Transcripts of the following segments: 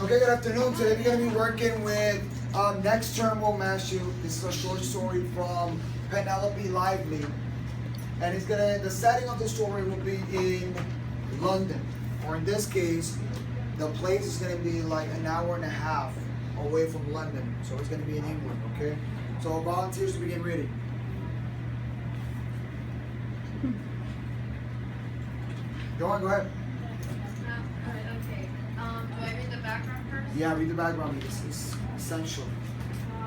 Okay, good afternoon. Today we're going to be working with Next Term Will Mash You. This is a short story from Penelope Lively. And the setting of the story will be in London. Or in this case, the place is going to be like an hour and a half away from London. So it's going to be in England, okay? So volunteers to begin reading. Go ahead. Okay. Do I read the background first? Yeah, read the background. It's essential.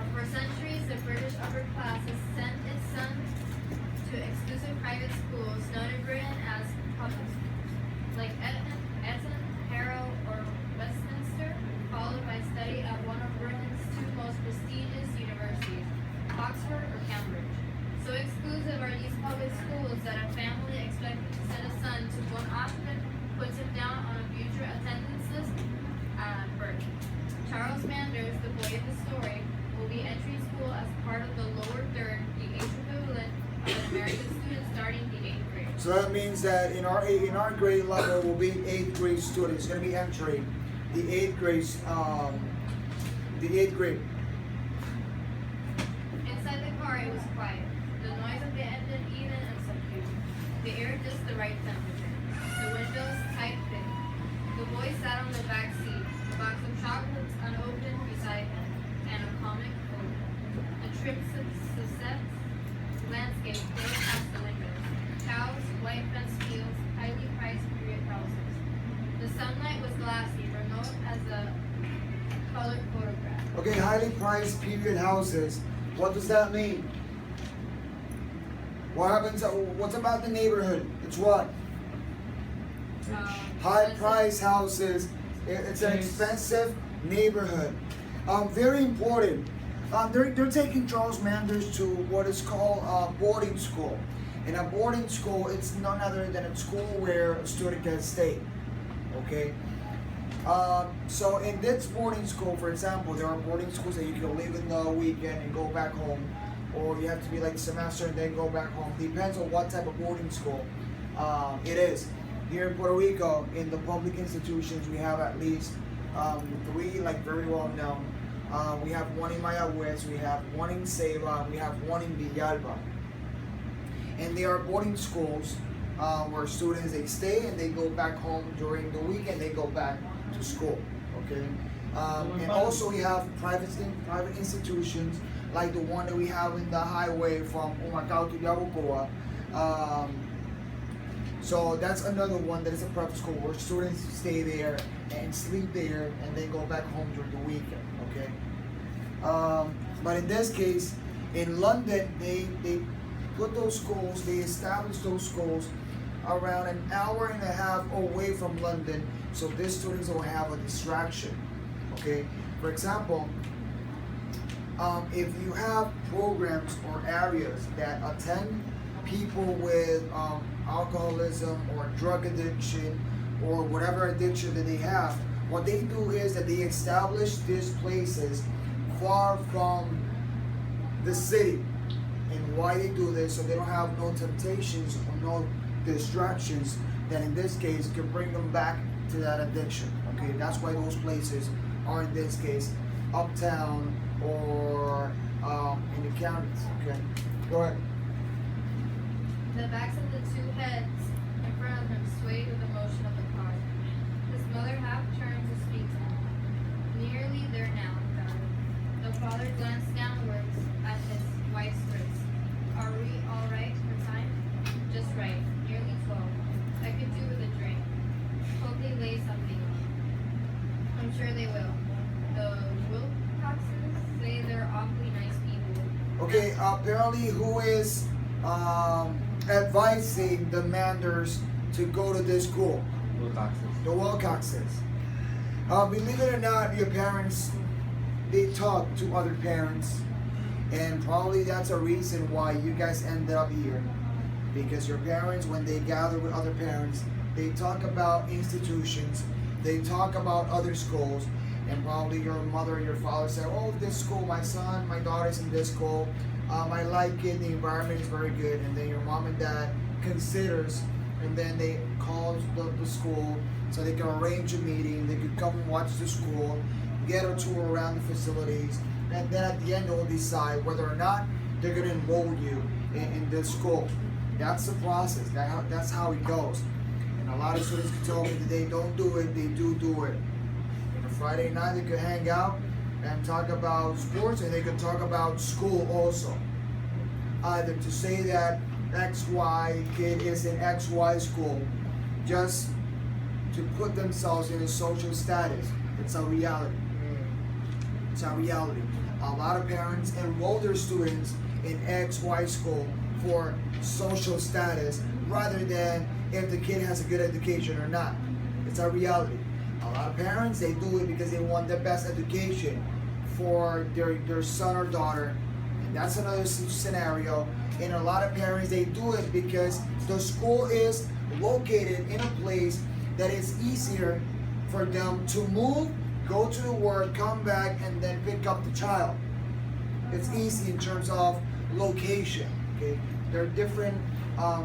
For centuries, the British upper class has sent its sons to exclusive private schools known in Britain as public schools, like Eton, Harrow, or Westminster, followed by study at one of Britain's two most prestigious universities, Oxford or Cambridge. So exclusive are these public schools that a family expecting to send a son to one often puts him down on a future attendance list at birth. Charles Manders, the boy in the story, will be entering school as part of the lower third, the age equivalent of an American student starting the 8th grade. So that means that in our grade level will be 8th grade students. It's going to be entering the 8th grade. Inside the car, it was quiet. The noise of the engine even and subdued. The air just the right temperature. The windows tight fit. The boy sat on the back seat, a box of chocolates unopened beside him, and a comic book. A trim sunset landscape flowed past the windows. Cows, white fenced fields, highly priced period houses. The sunlight was glassy, remote as a colored photograph. Okay, highly priced period houses. What does that mean? What happens? What's about the neighborhood? It's what? High price houses. It's an expensive neighborhood. Very important. They're taking Charles Manders to what is called boarding school. In a boarding school, it's none other than a school where a student can stay. Okay. So in this boarding school, for example, there are boarding schools that you can live in the weekend and go back home, or you have to be like semester and then go back home. Depends on what type of boarding school it is. Here in Puerto Rico, in the public institutions, we have at least 3 like very well known. We have one in Mayagüez, we have one in Ceiba, we have one in Villalba. And they are boarding schools where students they stay and they go back home during the weekend. They go back to school. Okay, and also we have private institutions like the one that we have in the highway from Humacao to Yabucoa. So that's another one that is a private school where students stay there and sleep there and then go back home during the weekend. Okay, but in this case, in London, they put those schools, they established those schools around an hour and a half away from London, so these students will have a distraction. Okay, for example, if you have programs or areas that attend people with alcoholism or drug addiction or whatever addiction that they have, what they do is that they establish these places far from the city. And why they do this, so they don't have no temptations or no distractions that in this case can bring them back to that addiction. Okay, that's why those places are in this case uptown or in the counties. Okay, go ahead. The backs of the two heads in front of him swayed with the motion of the car. His mother half turned to speak to him. Nearly there now, darling. The father glanced downwards at his wife's wrist. Are we all right for time? Just right. Nearly 12. I could do with a drink. Hope they lay something on. I'm sure they will. The Wilcoxes say they're awfully nice people. Okay, apparently who is advising the Manders to go to this school? The Wilcoxes. Believe it or not, your parents, they talk to other parents, and probably that's a reason why you guys ended up here. Because your parents, when they gather with other parents, they talk about institutions, they talk about other schools, and probably your mother or your father said, oh, this school, my son, my daughter's in this school, I like it, the environment is very good, and then your mom and dad considers and then they call the school so they can arrange a meeting. They could come and watch the school, get a tour around the facilities, and then at the end they'll decide whether or not they're going to enroll you in this school. That's the process. That's how it goes. And a lot of students can tell me that they don't do it, they do it. On a Friday night, they could hang out and talk about sports, and they could talk about school also. Either to say that XY kid is in XY school, just to put themselves in a social status. It's a reality. It's a reality. A lot of parents enroll their students in XY school for social status rather than if the kid has a good education or not. It's a reality. A lot of parents, they do it because they want the best education for their son or daughter. And that's another scenario. And a lot of parents, they do it because the school is located in a place that is easier for them to move, go to work, come back, and then pick up the child. It's easy in terms of location. Okay, there are different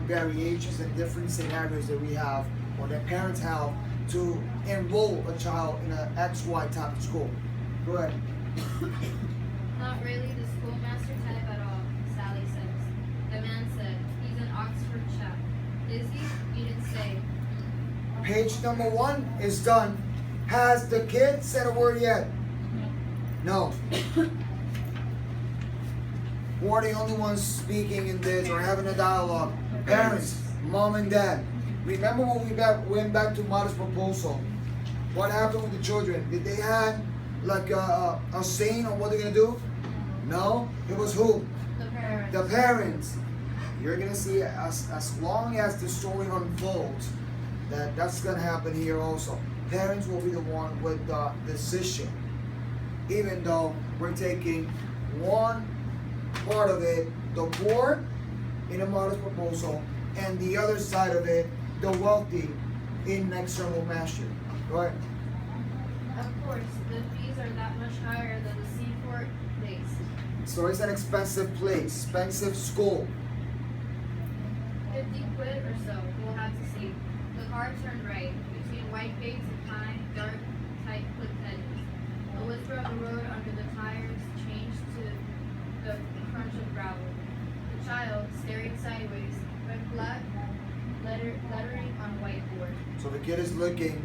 variations and different scenarios that we have or that parents have to enroll a child in an XY type of school. Go ahead. Not really the schoolmaster type at all, Sally says. The man said, he's an Oxford chap. Is he? You didn't say. Page number 1 is done. Has the kid said a word yet? No. Who are the only ones speaking in this or having a dialogue? Parents, mom and dad. Remember when we went back to Mother's proposal? What happened with the children? Did they have like a saying on what they're gonna do? No. It was who? The parents. The parents. You're gonna see as long as the story unfolds that's gonna happen here also. Parents will be the one with the decision. Even though we're taking one part of it, the poor in a Mother's proposal, and the other side of it, the wealthy in external master. Go ahead. Of course, the fees are that much higher than the Seaport place. So it's an expensive place, expensive school. 50 quid or so, we'll have to see. The car turned right, between white gates and pine, dark, tight cliff edges. The whisper of the road under the tires changed to the crunch of gravel. The child, staring sideways, read black lettering on whiteboard. So the kid is looking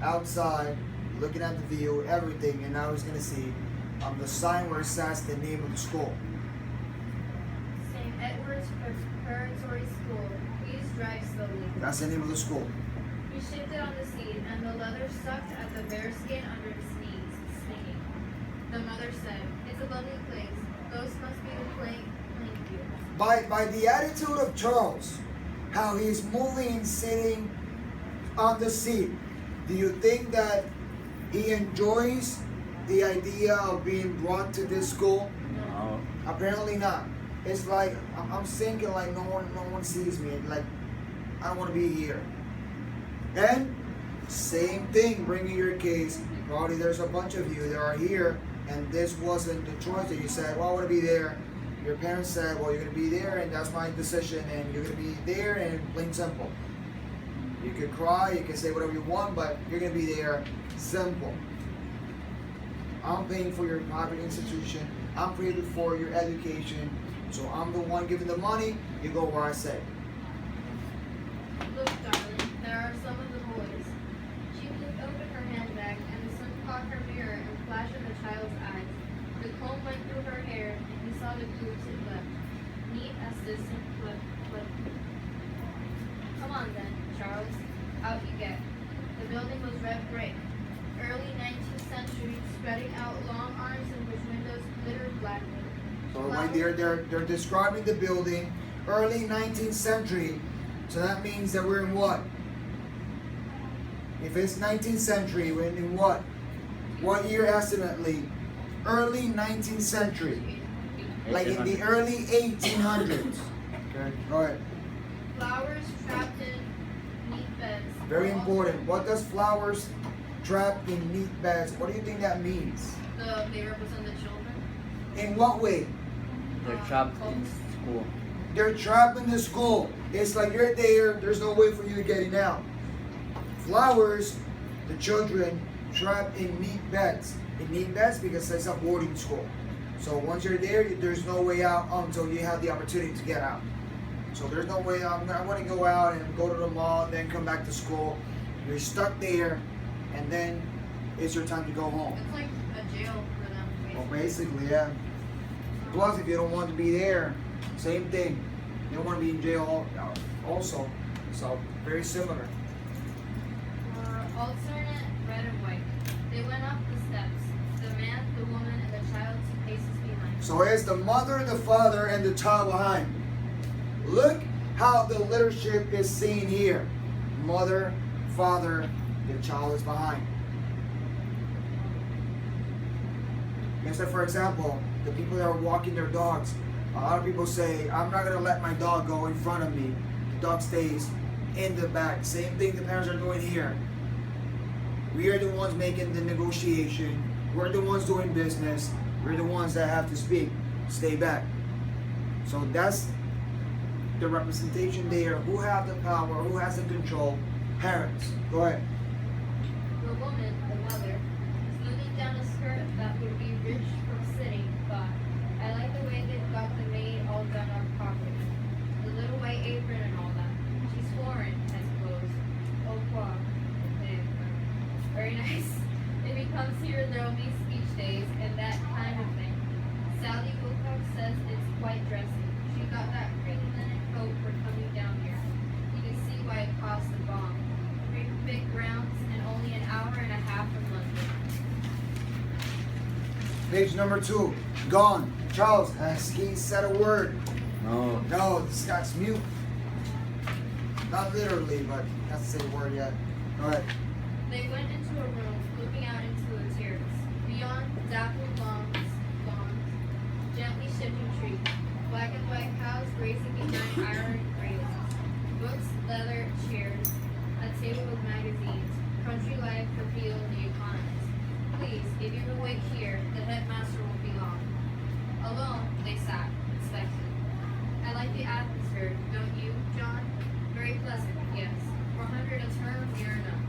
outside, looking at the view, everything, and now he's gonna see the sign where it says the name of the school. St. Edward's Preparatory School. Please drive slowly. That's the name of the school. He shifted on the seat, and the leather sucked at the bare skin under his knees, stinging. The mother said, "It's a lovely place. Those must be the playing fields." By the attitude of Charles, how he's moving and sitting on the seat, do you think that he enjoys the idea of being brought to this school? No. Apparently not. It's like I'm thinking like no one sees me. Like I don't want to be here. And same thing, bringing your case. Probably there's a bunch of you that are here, and this wasn't the choice that you said. Well, I want to be there. Your parents said, well, you're going to be there, and that's my decision, and you're going to be there, and plain simple. You could cry, you can say whatever you want, but you're going to be there. Simple. I'm paying for your private institution. I'm paying for your education. So I'm the one giving the money. You go where I say. Look, darling, there are some of the boys. She flipped open her handbag, and the sun caught her mirror and flashed in the child's eyes. The comb went through her hair, and he saw the grooves it left, neat as distant flip. Come on then, Charles. Out you get. The building was red brick, early 19th century, spreading out long arms in which windows glittered blackly. So right there, they're describing the building, early 19th century. So that means that we're in what? If it's 19th century, we're in what? What year estimately? Early 19th century. Like in the early 1800s. Okay, go ahead. Flowers trapped in neat beds. Very important. What does flowers trapped in neat beds? What do you think that means? They represent the children. In what way? They're trapped in school. They're trapped in the school. It's like you're there, there's no way for you to get out. Flowers, the children trapped in neat beds. In neat beds because it's a boarding school. So once you're there, there's no way out until you have the opportunity to get out. So there's no way I want to go out and go to the mall and then come back to school. You're stuck there, and then it's your time to go home. It's like a jail for them. Well, basically, yeah. Plus, if you don't want to be there, same thing. You don't want to be in jail also. So, very similar. Alternate red and white. They went up the steps. The man, the woman, and the child 2 paces behind. So it's the mother, the father, and the child behind. Look how the leadership is seen here. Mother, father, the child is behind. Instead, for example, the people that are walking their dogs, a lot of people say, I'm not going to let my dog go in front of me. The dog stays in the back. Same thing the parents are doing here. We are the ones making the negotiation. We're the ones doing business. We're the ones that have to speak. Stay back. So that's the representation there. Who have the power? Who has the control? Parents. Go ahead. The woman, the mother, smoothing down a skirt that would be rich from sitting, thought, I like the way they've got the maid all done up properly. The little white apron and all that. She's foreign, I suppose. Au revoir. Very nice. If he comes here, there'll be speech days and that kind of thing. Sally Wilcox says it's quite dressy. She got that cream linen coat for coming down here. You can see why it costs a bomb. 3 big rounds and only an hour and a half from London. Page number 2. Gone. Charles, has he said a word? No. No, this guy's mute. Not literally, but he hasn't said a word yet. Go ahead. They went into a room looking out into a terrace. Beyond, dappled lawns, gently shifting trees. Black and white cows grazing behind iron rails. Books, leather, chairs, a table with magazines. Country life, the field, the economist. Please, if you will wait here, the headmaster won't be long. Alone, they sat, inspected. I like the atmosphere, don't you, John? Very pleasant, yes. 400 a term, near enough.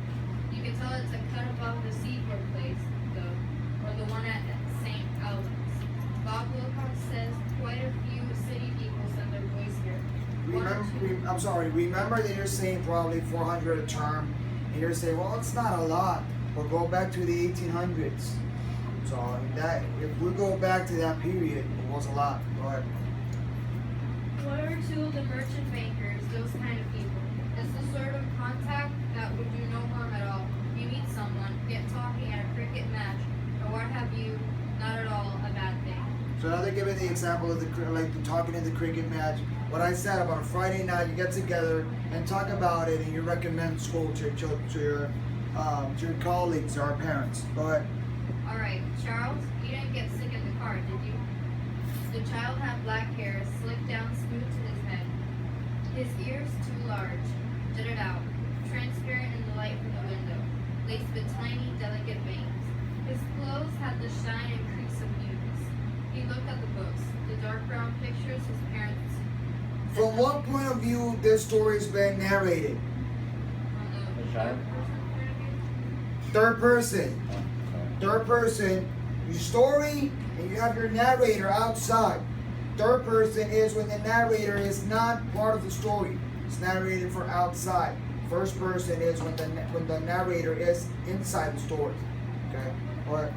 You can tell it's a cut above the Seaport place, though, or the one at St. Albans. Bob Wilcox says quite a few city people send their boys here. Remember that you're saying probably 400 a term, and you're saying, well, it's not a lot, but go back to the 1800s. So that if we go back to that period, it was a lot. Go ahead. 1 or 2 of the merchant bankers, those kind of people. It's the sort of contact that would do no harm at all. You meet someone, get talking at a cricket match, or what have you, not at all a bad thing. So now they're giving the example of the talking in the cricket match. What I said about a Friday night, you get together and talk about it, and you recommend school to your colleagues or parents. Go ahead. All right, Charles, you didn't get sick in the car, did you? The child had black hair slicked down smooth to his head. His ears too large, jutted out, transparent in the light from the window, laced with tiny, delicate veins. His clothes had the shine and crease of newness. He looked at the books, the dark brown pictures his parents. From what point of view this story's been narrated? On The the child? Third person. Oh, sorry. Third person, your story, and you have your narrator outside. Third person is when the narrator is not part of the story. It's narrated for outside. First person is when the narrator is inside the story. Okay? What?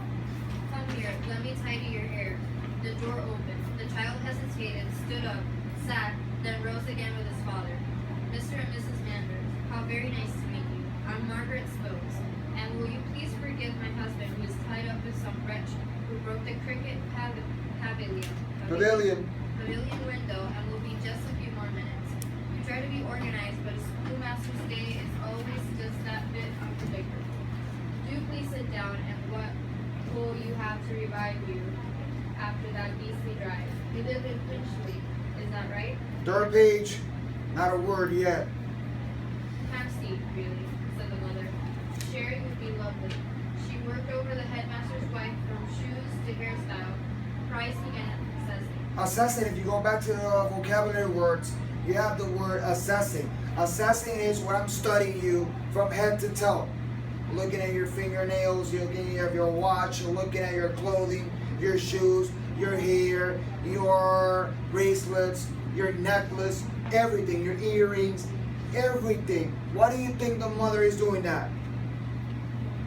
Come here, let me tidy your hair. The door opened. The child hesitated, stood up, sat, then rose again with his father. Mr. and Mrs. Manders, how very nice to meet you. I'm Margaret Stokes, and will you please forgive my husband who is tied up with some wretch who broke the cricket pavilion window and will be just a few more minutes. We try to be organized, but a schoolmaster's day is always just that bit unpredictable. Do please sit down, and what will you have to revive you after that beastly drive? You live in Finchley, is that right? Third page, not a word yet. Hampstead, really, said the mother. Sherry would be lovely. She worked over the headmaster's wife from shoes to hairstyle. Price began at necessity. Assessing, if you go back to the vocabulary words, you have the word assessing. Assessing is what I'm studying you from head to toe. Looking at your fingernails, you're looking at your watch, you're looking at your clothing, your shoes, your hair, your bracelets, your necklace, everything, your earrings, everything. Why do you think the mother is doing that?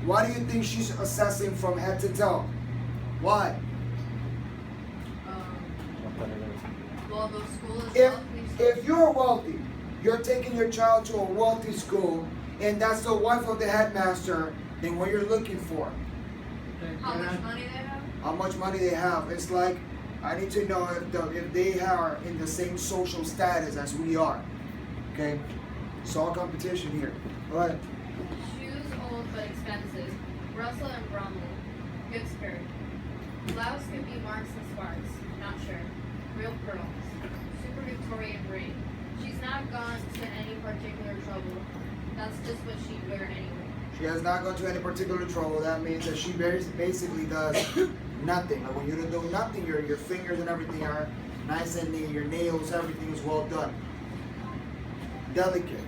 Why do you think she's assessing from head to toe? Why? Well, the school is If, wealthy. if you're wealthy, you're taking your child to a wealthy school, and that's the wife of the headmaster, then what you're looking for? How much money they have? How much money they have. It's like, I need to know if they are in the same social status as we are. Okay? It's all competition here. Go ahead. Shoes old but expensive. Russell and Bromley. Good skirt. Blouse could be Marks and Sparks. Not sure. Real pearls. Super Victorian ring. She's not gone to any particular trouble. That's just what she'd wear anyway. She has not gone to any particular trouble. That means that she basically does nothing. Like when you do nothing, your fingers and everything are nice and neat. Your nails, everything is well done. Delicate.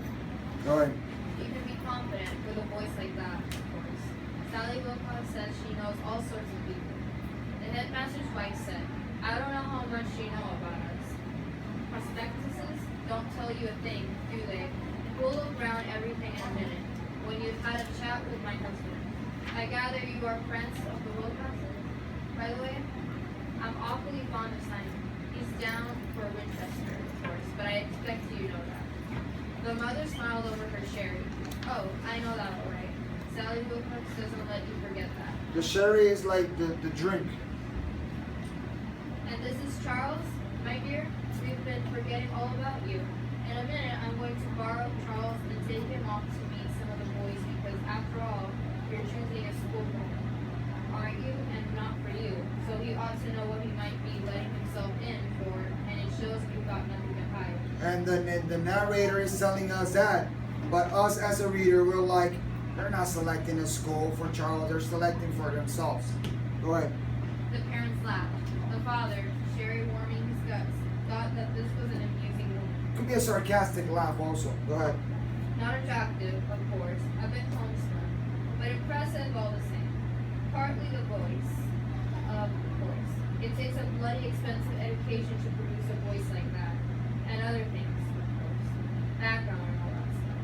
Go ahead. You can be confident with a voice like that, of course. Sally Wilcox says she knows all sorts of people. The headmaster's wife said, I don't know how much you know about us. Prospectuses don't tell you a thing, do they? We'll look around everything in a minute, when you've had a chat with my husband. I gather you are friends of the Wilcoxes? By the way, I'm awfully fond of Simon. He's down for Winchester, of course, but I expect you know that. The mother smiled over her sherry. Oh, I know that all right. Sally Wilcox doesn't let you forget that. The sherry is like the drink. And this is Charles, my dear. We've been forgetting all about you. In a minute, I'm going to borrow Charles and take him off to meet some of the boys because, after all, you're choosing a school home, aren't you? And not for you. So he ought to know what he might be letting himself in for, and it shows you've got nothing to hide. And the narrator is telling us that. But us as a reader, we're like, they're not selecting a school for Charles, they're selecting for themselves. Go ahead. The parents laughed. The father, Sherry warming his guts, thought that this was an amusing woman. Could be a sarcastic laugh also. Go ahead. Not attractive, of course, a bit homespun, but impressive all the same. Partly the voice, of course. It takes a bloody expensive education to produce a voice like that. And other things, of course. Background and all that stuff.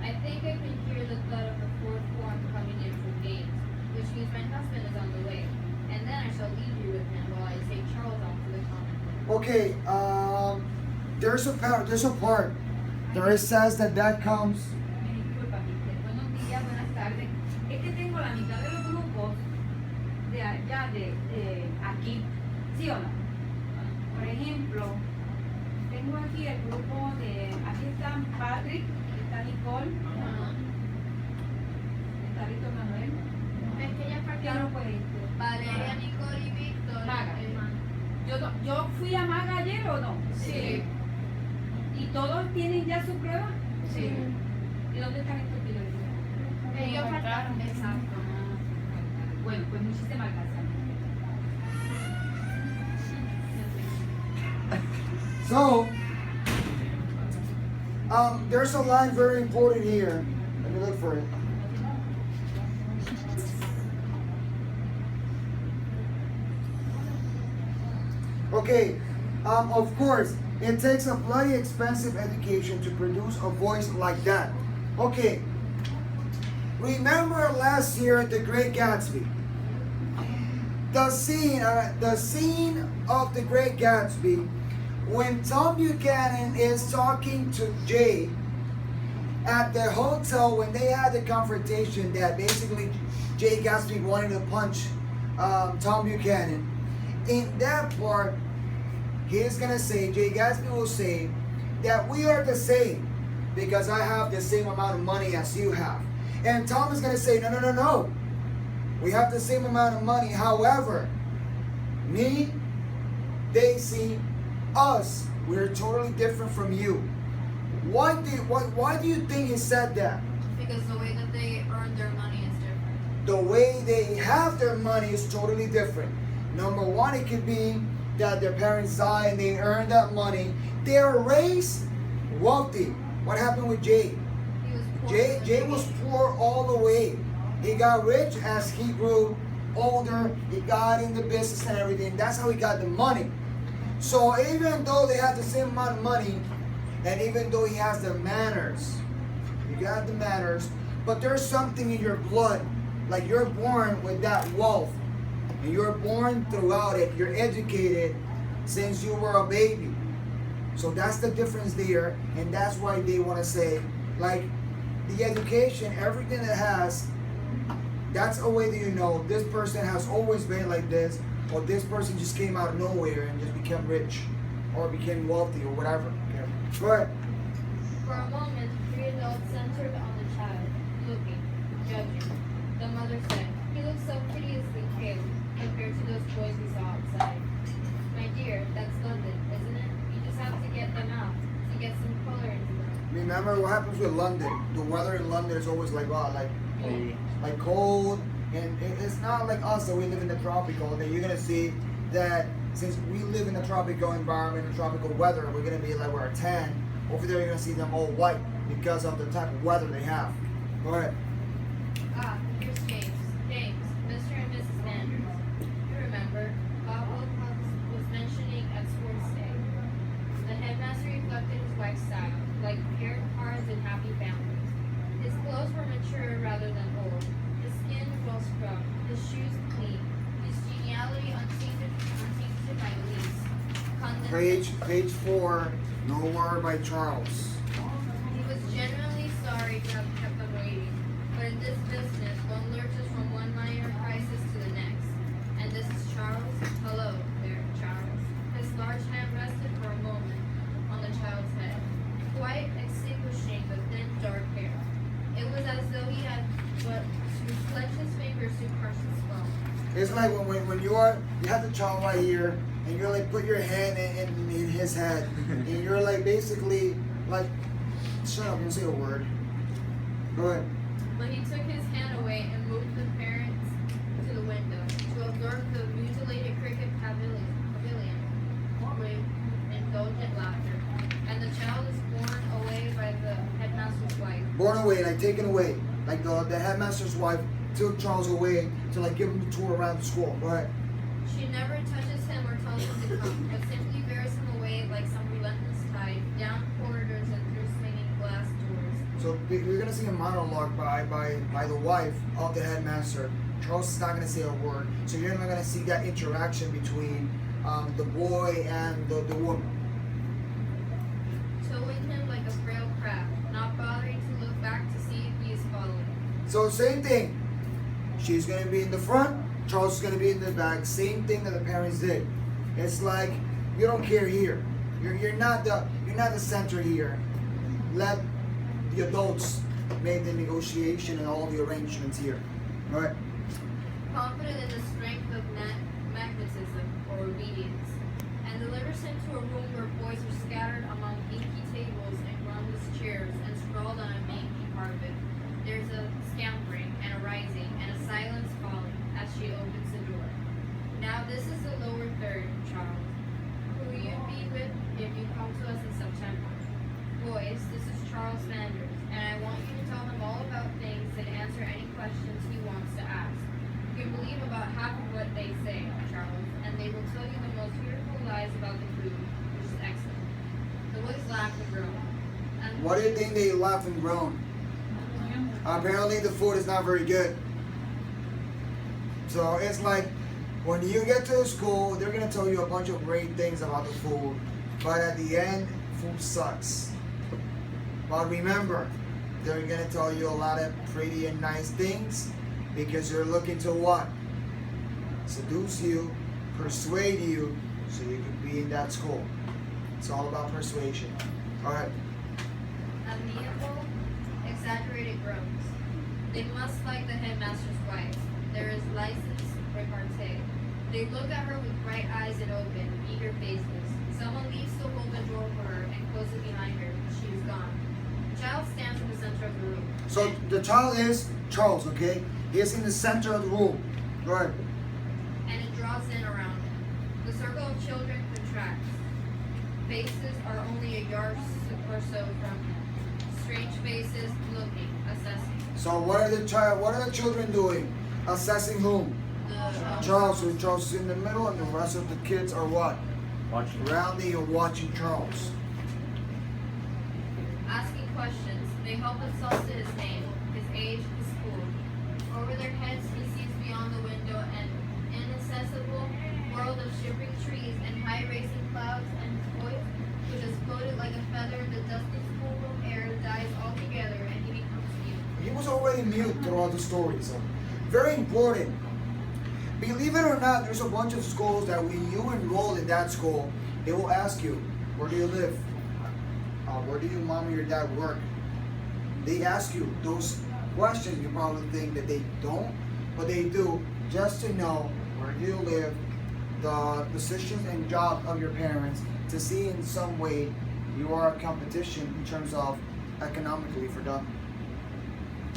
I think I can hear the thud of the fourth form coming in from games, which means my husband is on the way. And then I shall leave you with him while I take Charles off to the common. Okay, there's a part there it says that comes. Me disculpa, mister. Buenos días, buenas tardes. Es que tengo la mitad de los grupos de allá, de aquí, ¿sí o no? Por ejemplo, tengo aquí el grupo de, aquí están Patrick, está Nicole, está Víctor Manuel, Es que ella ya no partieron puede ir. Valeria, Nicole y Víctor. Maga. Yo fui a Maga ayer o no? Sí. ¿Y todos tienen ya su prueba? Sí. ¿Y dónde están estos pilotos? Ellos faltaron. Exacto. Bueno, pues muchísimas gracias. So, there's a line very important here. Let me look for it. Okay, of course, it takes a bloody expensive education to produce a voice like that. Okay, remember last year at The Great Gatsby? The scene of The Great Gatsby, when Tom Buchanan is talking to Jay at the hotel when they had the confrontation that basically Jay Gatsby wanted to punch Tom Buchanan. In that part, he's gonna say, Jay Gatsby will say that we are the same because I have the same amount of money as you have. And Tom is gonna say, no. We have the same amount of money. However, me, Daisy, us, we're totally different from you. Why do you think he said that? Because the way that they earn their money is different. The way they have their money is totally different. Number one, it could be that their parents die and they earn that money. They are raised wealthy. What happened with Jay? He was poor. Jay was poor all the way. He got rich as he grew older. He got into business and everything. That's how he got the money. So even though they have the same amount of money, and even though he has the manners, you got the manners, but there's something in your blood. Like you're born with that wealth. And you're born throughout it. You're educated since you were a baby. So that's the difference there. And that's why they want to say, like, the education, everything it has, that's a way that you know this person has always been like this, or this person just came out of nowhere and just became rich, or became wealthy, or whatever. Okay. But For a moment, the three adults centered on the child, looking, judging. The mother said, "He looks so hideously pale compared to those boys we saw outside." "My dear, that's London, isn't it? You just have to get them out, to get some color into them." remember what happens with London. The weather in London is always like, wow, like cold, and it's not like us that we live in the tropical. That you're gonna see that since we live in a tropical environment, a tropical weather, we're gonna be like we're a tan. Over there, you're gonna see them all white because of the type of weather they have. Go ahead. "Ah, here's James. James, Mr. and Mrs. Manders. You remember, Bob Wilcox was mentioning at sports day." The headmaster reflected his wife's style, like paired cards and happy families. His clothes were mature rather than old. His skin well scrubbed. His shoes clean. His geniality untainted by lease. Page 4. No Word by Charles. He was genuinely sorry to have kept them waiting, but in this business, one lurches from one minor crisis to the next. "And this is Charles? Hello there, Charles." His large hand rested for a moment on the child's head, quite extinguishing the thin, dark hair. It was as though he had but to clench his fingers to crush the skull. It's like when you have the child right here, and you're like put your hand in his head, and you're like basically like, shut up and say a word. Go ahead. But he took his hand away and moved the parents to the window to observe the mutilated cricket pavilion with indulgent laughter. And the child is borne away by the headmaster's wife. Born away, like taken away. Like the headmaster's wife took Charles away to like give him a tour around the school. Go ahead. She never touches him or tells him to come, but simply bears him away like some relentless tide, down corridors and through swinging glass doors. So we're gonna see a monologue by the wife of the headmaster. Charles is not gonna say a word. So you're not gonna see that interaction between the boy and the woman. Towing him like a frail craft, not bothering to look back to see if he is following. So same thing. She's gonna be in the front. Charles is gonna be in the back. Same thing that the parents did. It's like you don't care here. You're not the center here. Let the adults make the negotiation and all the arrangements here. All right. Confident in the strength of magnetism or obedience, and delivers him to a room where boys are scattered among inky tables and groundless chairs and sprawled on a mangy carpet. There's a scampering and a rising and a silence falling as she opens the door. "Now this is the lower third, Charles, who you'd be with if you come to us in September. Boys, this is Charles Manders, and I want you to tell him all about things and answer any questions he wants to ask. You can believe about half of what they say, Charles, and they will tell you the most fearful lies about the food, which is excellent." The boys laughed and groaned. And What do you think they laugh and groan? Apparently the food is not very good. So it's like when you get to the school, they're gonna tell you a bunch of great things about the food, but at the end, food sucks. But remember, they're gonna tell you a lot of pretty and nice things because you're looking to what? Seduce you, persuade you, so you can be in that school. It's all about persuasion. All right. amiable, exaggerated groans. They must like the headmaster's wife. There is license repartee. They look at her with bright eyes and open, eager faces. Someone leaves to hold the door for her and close it behind her. She is gone. The child stands in the center of the room. So the child is Charles, okay? He is in the center of the room. Go ahead. And it draws in around him. The circle of children contracts. Faces are only a yard or so from him. Strange faces looking, assessing. So what are the children doing? Assessing whom? Charles. So Charles is in the middle, and the rest of the kids are what? Watching. Rounding and watching Charles. Asking questions. They help themselves to his name, his age, his school. Over their heads he sees beyond the window an inaccessible world of shivering trees and high racing clouds, and his voice, which has floated like a feather in the dusty schoolroom air, dies altogether, and he becomes mute. He was already mute throughout the story, so very important. Believe it or not, there's a bunch of schools that when you enroll in that school, they will ask you, where do you live? Where do your mom or your dad work? They ask you those questions. You probably think that they don't, but they do, just to know where do you live, the positions and job of your parents, to see in some way you are a competition in terms of economically for them.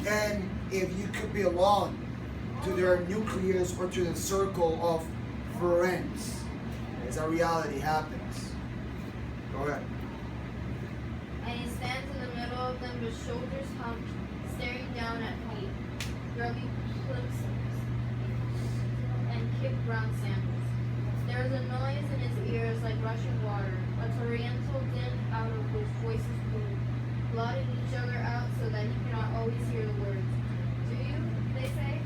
And if you could belong to their nucleus or to the circle of friends, as a reality happens. Go ahead. And he stands in the middle of them with shoulders humped, staring down at feet, grubby plimsolls, and kicked brown sandals. There is a noise in his ears like rushing water, a torrential din out of which voices move, blotting each other out so that he cannot always hear the words. Do you? They say.